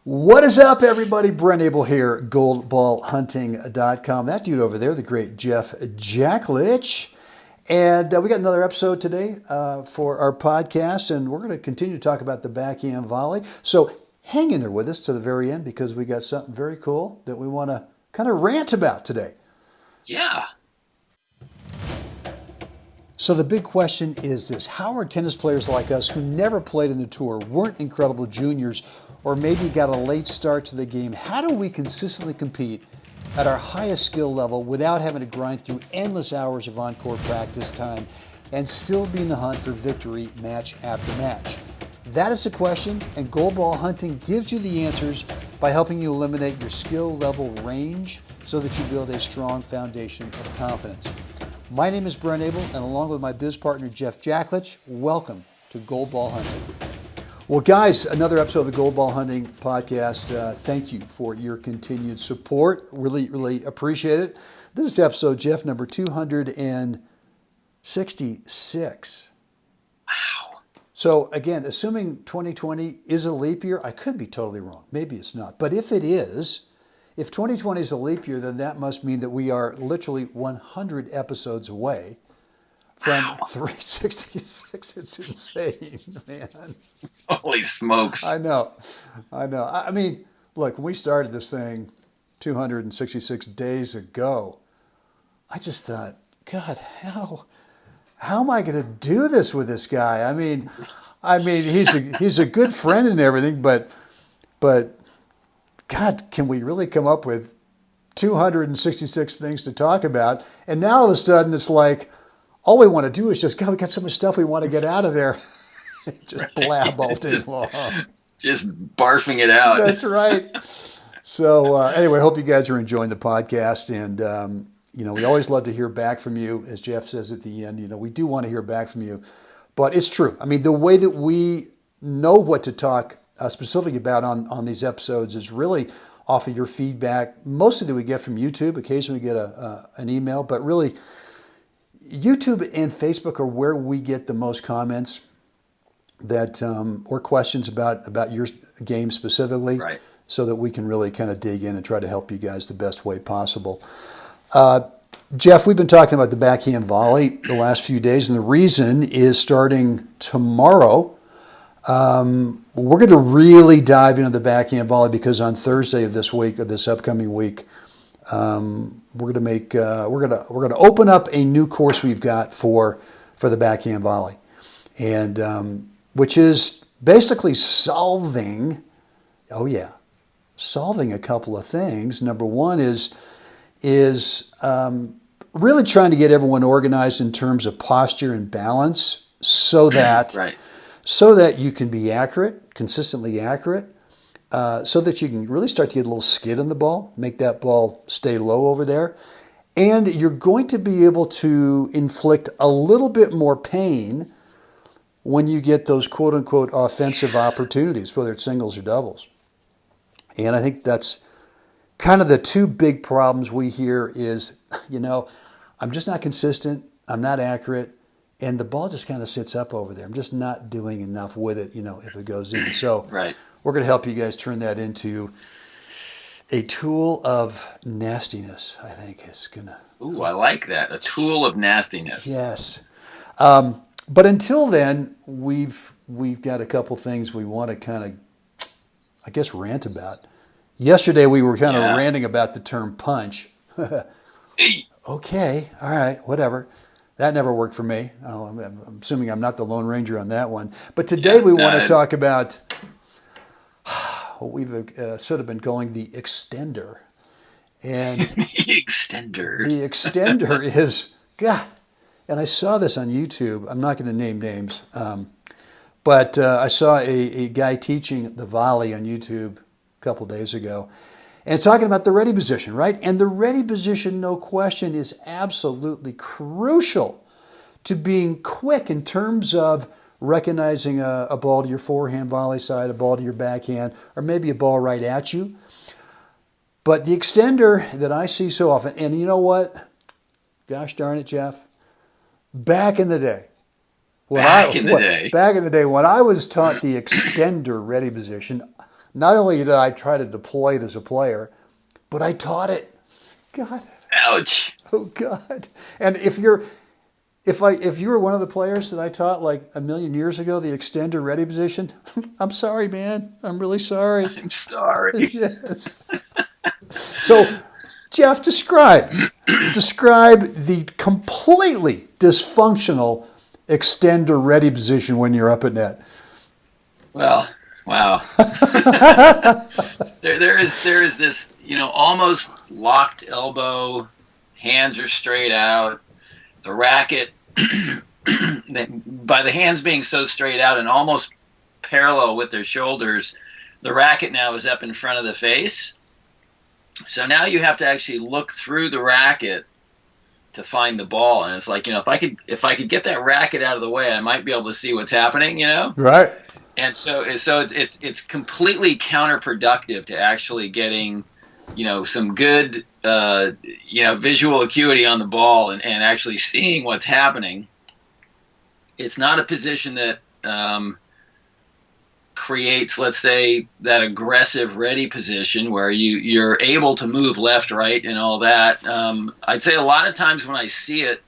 What is up, everybody? Brent Abel here, goldballhunting.com. That dude over there, the great Jeff Jacklich. And we got another episode today for our podcast, and we're going to continue to talk about the backhand volley. So hang in there with us to the very end because we got something very cool that we want to kind of rant about today. Yeah. So the big question is this: how are tennis players like us who never played in the tour, weren't incredible juniors, or maybe got a late start to the game, how do we consistently compete at our highest skill level without having to grind through endless hours of on-court practice time and still be in the hunt for victory match after match? That is the question, and Gold Ball Hunting gives you the answers by helping you eliminate your skill level range so that you build a strong foundation of confidence. My name is Brent Abel, and along with my biz partner Jeff Jacklich, welcome to Gold Ball Hunting. Well, guys, another episode of the Gold Ball Hunting podcast. Thank you for your continued support. Really appreciate it. This is episode, Jeff, number 266. Wow. So again, assuming 2020 is a leap year, I could be totally wrong. Maybe it's not. But if it is, if 2020 is a leap year, then that must mean that we are literally 100 episodes away from 366. It's insane, man. Holy smokes. I know. I mean, look, when we started this thing 266 days ago, I just thought, God, how am I going to do this with this guy? I mean, he's a good friend and everything, but God, can we really come up with 266 things to talk about? And now all of a sudden it's like, all we want to do is just, God, we got so much stuff we want to get out of there. Just blab all day long. Just barfing it out. That's right. So anyway, I hope you guys are enjoying the podcast. And, we always love to hear back from you. As Jeff says at the end, we do want to hear back from you. But it's true. I mean, the way that we know what to talk specifically about on these episodes is really off of your feedback. Mostly that we get from YouTube. Occasionally we get an email. But really, YouTube and Facebook are where we get the most comments that or questions about your game specifically, Right. So that we can really kind of dig in and try to help you guys the best way possible. Jeff, we've been talking about the backhand volley the last few days, and the reason is starting tomorrow, we're going to really dive into the backhand volley because on Thursday of this upcoming week, we're going to open up a new course we've got for the backhand volley, and which is basically solving a couple of things. Number one is really trying to get everyone organized in terms of posture and balance, so that Right. so that you can be accurate, consistently accurate. So that you can really start to get a little skid on the ball, make that ball stay low over there. And you're going to be able to inflict a little bit more pain when you get those quote-unquote offensive opportunities, whether it's singles or doubles. And I think that's kind of the two big problems we hear is, I'm just not consistent, I'm not accurate, and the ball just kind of sits up over there. I'm just not doing enough with it, if it goes in. So Right. we're going to help you guys turn that into a tool of nastiness, I think is going to. Ooh, I like that. A tool of nastiness. Yes. But until then, we've got a couple things we want to kind of, I guess, rant about. Yesterday, we were kind of ranting about the term punch. Okay. All right. Whatever. That never worked for me. I'm assuming I'm not the Lone Ranger on that one. But today we want to talk about what we've sort of been calling the extender. And The extender. the extender is, God, and I saw this on YouTube. I'm not going to name names, but I saw a guy teaching the volley on YouTube a couple days ago, and talking about the ready position, right? And the ready position, no question, is absolutely crucial to being quick in terms of recognizing a ball to your forehand volley side, a ball to your backhand, or maybe a ball right at you. But the extender that I see so often, and you know what? Gosh darn it, Jeff. Back in the day, when I was taught the extender ready position, not only did I try to deploy it as a player, but I taught it. God. Ouch. Oh God. And if you were one of the players that I taught like a million years ago, the extender ready position, I'm sorry, man. I'm really sorry. I'm sorry. Yes. So, Jeff, describe the completely dysfunctional extender ready position when you're up at net. Well, wow. there is this, almost locked elbow, hands are straight out, the racket, by the hands being so straight out and almost parallel with their shoulders, the racket now is up in front of the face. So now you have to actually look through the racket to find the ball, and it's like, if I could get that racket out of the way, I might be able to see what's happening, Right. And so it's completely counterproductive to actually getting, some good, visual acuity on the ball and actually seeing what's happening. It's not a position that creates, let's say, that aggressive ready position where you're able to move left, right, and all that. I'd say a lot of times when I see it,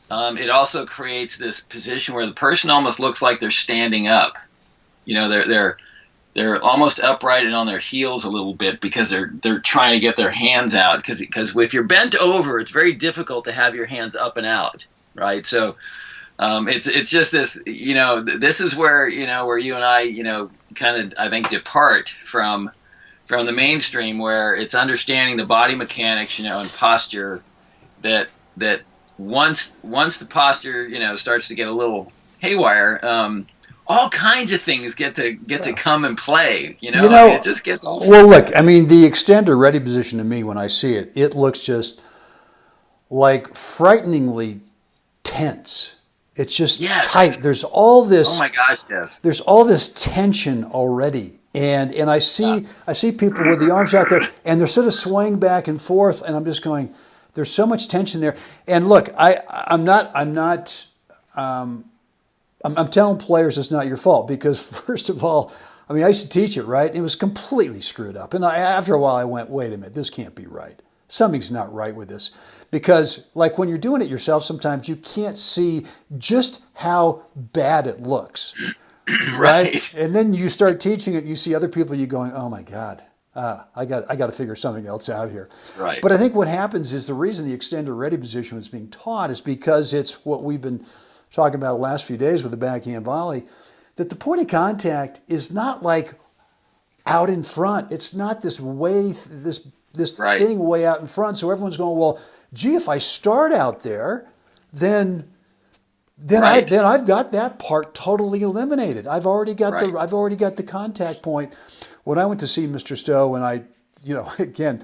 it also creates this position where the person almost looks like they're standing up. They're almost upright and on their heels a little bit because they're trying to get their hands out. Because if you're bent over, it's very difficult to have your hands up and out, right? So it's just this, this is where you and I, kind of, I think, depart from the mainstream, where it's understanding the body mechanics, and posture, that once the posture, starts to get a little haywire, all kinds of things get to come and play, it just gets all. Well, look, I mean, the extender ready position to me, when I see it, it looks just like frighteningly tense. It's just tight. There's all this. Oh my gosh, yes. There's all this tension already, and I see people with the arms out there, and they're sort of swaying back and forth, and I'm just going, there's so much tension there. And look, I'm telling players it's not your fault, because first of all, I mean, I used to teach it, right? It was completely screwed up, and after a while, I went, wait a minute, this can't be right. Something's not right with this. Because, like, when you're doing it yourself, sometimes you can't see just how bad it looks, right? And then you start teaching it, and you see other people, you going, "Oh my God, I got to figure something else out here." Right. But I think what happens is the reason the extender ready position was being taught is because it's what we've been talking about the last few days with the backhand volley, that the point of contact is not like out in front. It's not this right. thing way out in front. So everyone's going, well, gee, if I start out there, then I've got that part totally eliminated. I've already got the contact point. When I went to see Mr. Stowe, and I, again,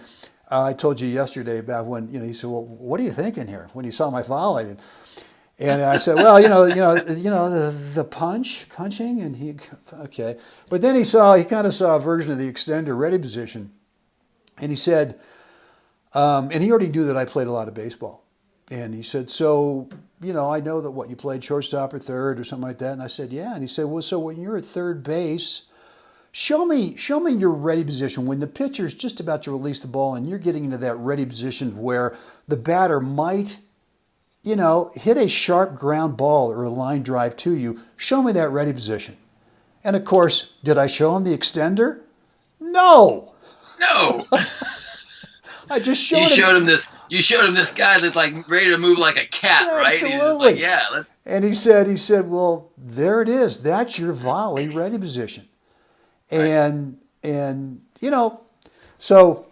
I told you yesterday about when, he said, well, what are you thinking here when you saw my volley? And I said, well, the punching, and he, okay. But then he kind of saw a version of the extender ready position, and he said, and he already knew that I played a lot of baseball. And he said, so, I know that you played shortstop or third or something like that. And I said, yeah. And he said, well, so when you're at third base, show me your ready position when the pitcher's just about to release the ball and you're getting into that ready position where the batter might, hit a sharp ground ball or a line drive to you. Show me that ready position. And of course, did I show him the extender? No. I just showed him. You showed him this guy that's like ready to move like a cat, right? Absolutely. He's like, let's. And he said, well, there it is. That's your volley ready position. And so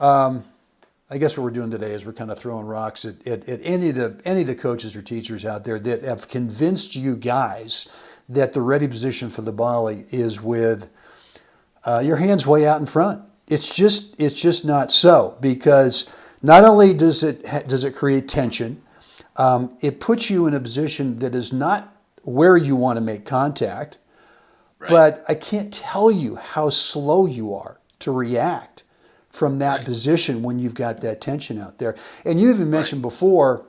I guess what we're doing today is we're kind of throwing rocks at any of the coaches or teachers out there that have convinced you guys that the ready position for the volley is with your hands way out in front. It's just not so, because not only does it create tension, it puts you in a position that is not where you want to make contact. Right. But I can't tell you how slow you are to react from that position when you've got that tension out there. And you even mentioned before,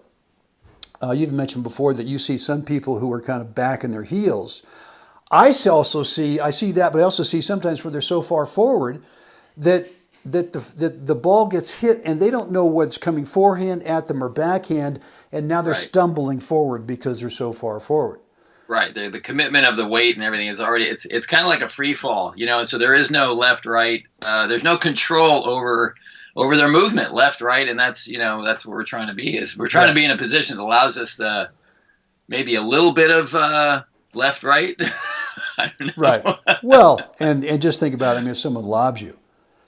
that you see some people who are kind of back in their heels. I see that, but I also see sometimes where they're so far forward that the ball gets hit and they don't know what's coming forehand at them or backhand, and now they're stumbling forward because they're so far forward. Right. The commitment of the weight and everything is already, it's kind of like a free fall, and so there is no left, right. There's no control over their movement, left, right. And that's what we're trying to be, is we're trying to be in a position that allows us maybe a little bit of left, right. I don't know. Right. Well, and just think about it. If someone lobs you,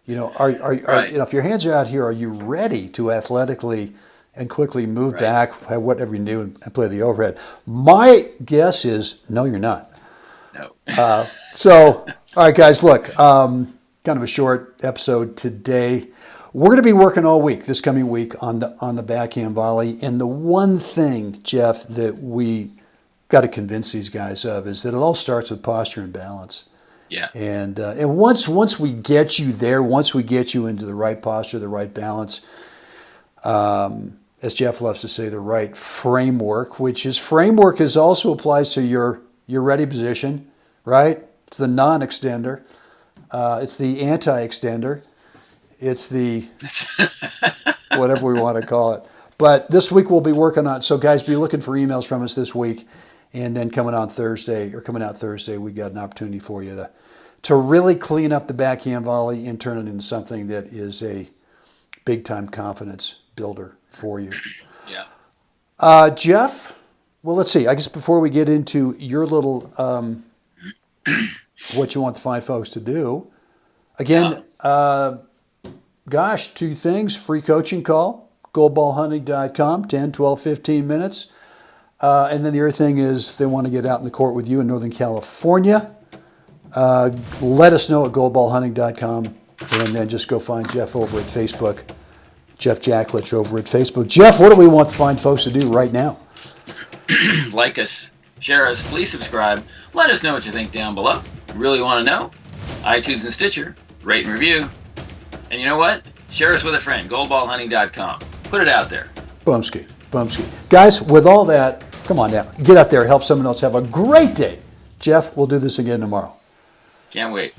are if your hands are out here, are you ready to athletically and quickly move back, have whatever you do, and play the overhead? My guess is no, you're not. No. So, all right, guys, look, kind of a short episode today. We're going to be working all week, this coming week, on the backhand volley. And the one thing, Jeff, that we got to convince these guys of is that it all starts with posture and balance. Yeah. And once we get you there, once we get you into the right posture, the right balance, as Jeff loves to say, the right framework, framework also applies to your ready position, right? It's the non-extender. It's the anti-extender. It's the whatever we want to call it. But this week we'll be working on it. So guys, be looking for emails from us this week. And then coming out Thursday, we got an opportunity for you to really clean up the backhand volley and turn it into something that is a big-time confidence builder for you. Yeah. Jeff, well, let's see. I guess before we get into your little what you want the fine folks to do, again, two things. Free coaching call, goldballhunting.com, 10, 12, 15 minutes. And then the other thing is, if they want to get out in the court with you in Northern California, let us know at goldballhunting.com, and then just go find Jeff over at Facebook, Jeff Jacklich over at Facebook. Jeff, what do we want the fine folks to do right now? Like us, share us, please subscribe. Let us know what you think down below. Really want to know? iTunes and Stitcher, rate and review. And you know what? Share us with a friend, goldballhunting.com. Put it out there. Bumski. Guys, with all that, come on now. Get out there, help someone else have a great day. Jeff, we'll do this again tomorrow. Can't wait.